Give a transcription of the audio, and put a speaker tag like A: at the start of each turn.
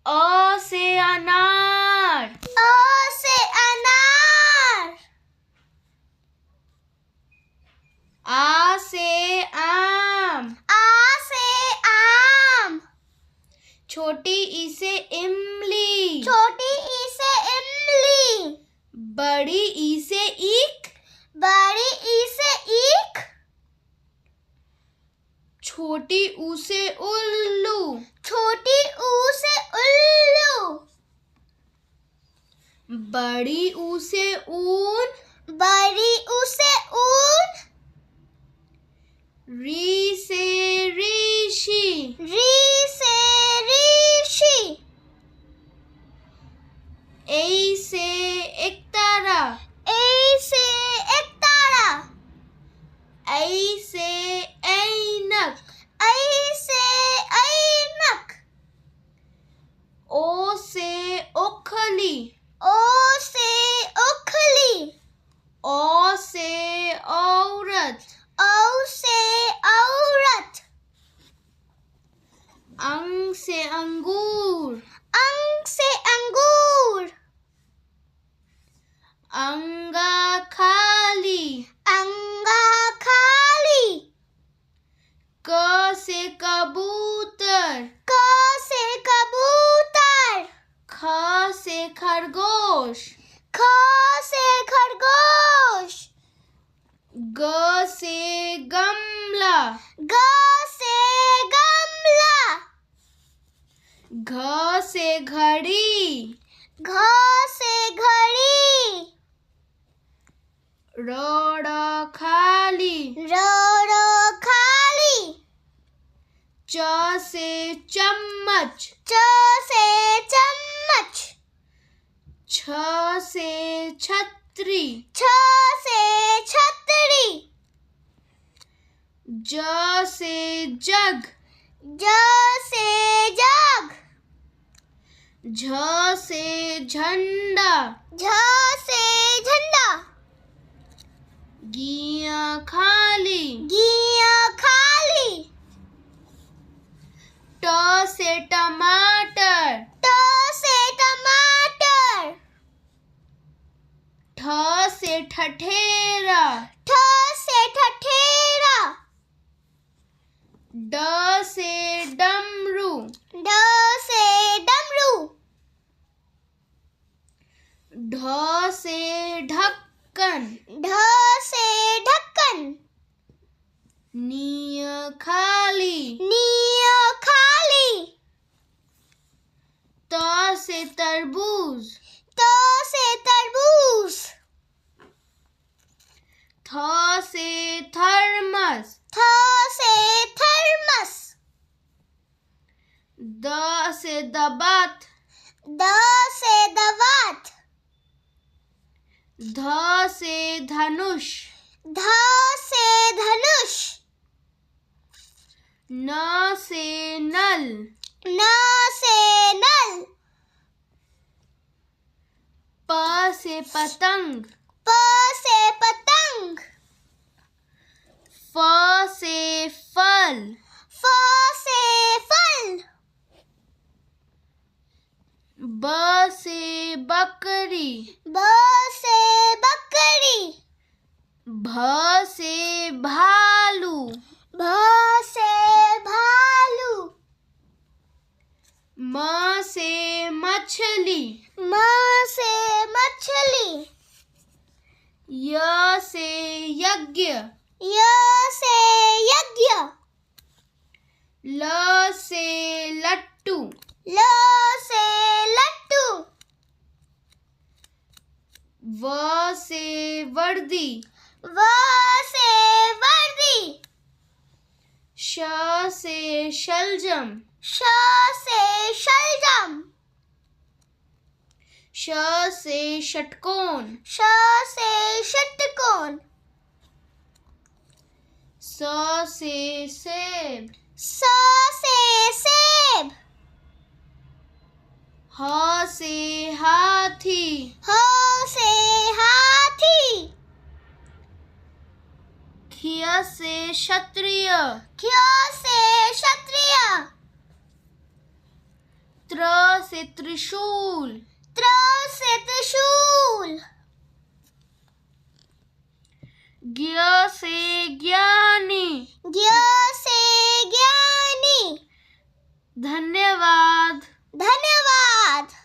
A: अ से अनार।
B: अ से अनार।
A: आ से आम।
B: आ से आम।
A: छोटी ई से इमली।
B: छोटी ई से इमली।
A: बड़ी ई से ईख।
B: बड़ी ई से ईख।
A: छोटी ऊ से उल्लू।
B: छोटी ऊ से उल्लू।
A: बड़ी ऊ से ऊन।
B: बड़ी ऊ से ऊन।
A: री से ऋषि।
B: री से ऋषि।
A: ए से एकतारा।
B: ए से एकतारा।
A: ऐ से ऐनक।
B: ऐ से ऐनक।
A: ओ से ओखली।
B: ओ से ओखली।
A: औ से औरत।
B: औ से औरत।
A: अंग से अंगूर।
B: अंग से अंगूर।
A: अंगा खाली।
B: अंगा खाली।
A: क से कबूतर।
B: क से कबूतर।
A: ख से खरगोश।
B: ख से खरगोश।
A: ग से गमला।
B: ग से गमला।
A: घ से घड़ी।
B: घ से घड़ी।
A: र खाली।
B: र खाली।
A: च से चम्मच।
B: च से चम्मच।
A: छ से छतरी।
B: छ से छतरी।
A: ज से जग।
B: ज से जग।
A: झ से झंडा।
B: झ से झंडा।
A: गिया खाली।
B: गिया खाली।
A: ट से टमाटर।
B: ट से टमाटर।
A: ठ से ठठेरा।
B: ठ से ठठेरा।
A: ड से डमरू।
B: ड से डमरू।
A: ढ से ढक्कन।
B: ढ से ढक्कन।
A: नी खाली।
B: नी खाली।
A: त से तरबूज।
B: त से तरबूज।
A: थ से थर्मस।
B: थ से थर्मस।
A: द से दबात।
B: द से दवात।
A: ध से धनुष।
B: ध से धनुष।
A: न से नल।
B: न से नल।
A: प से पतंग।
B: प से पतंग।
A: फ से फल।
B: फ से फल।
A: ब से बकरी।
B: ब से बकरी।
A: भ से भालू।
B: भ से भालू।
A: म से मछली।
B: म से मछली।
A: य से यज्ञ।
B: य से यज्ञ।
A: ल से लट्टू।
B: ल से लट्टू।
A: व से वर्दी।
B: व से वर्दी।
A: श से शलजम।
B: श से शलजम।
A: श से षटकोण।
B: श से षटकोण।
A: स से सेब।
B: स से सेब।
A: ह से हाथी।
B: ह से हाथी।
A: ख से क्षत्रिय।
B: क्ष से क्षत्रिय।
A: त्र से त्रिशूल।
B: त्र से त्रिशूल।
A: ज्ञ से ज्ञानी।
B: ज्ञ से ज्ञानी।
A: धन्यवाद।
B: धन्यवाद।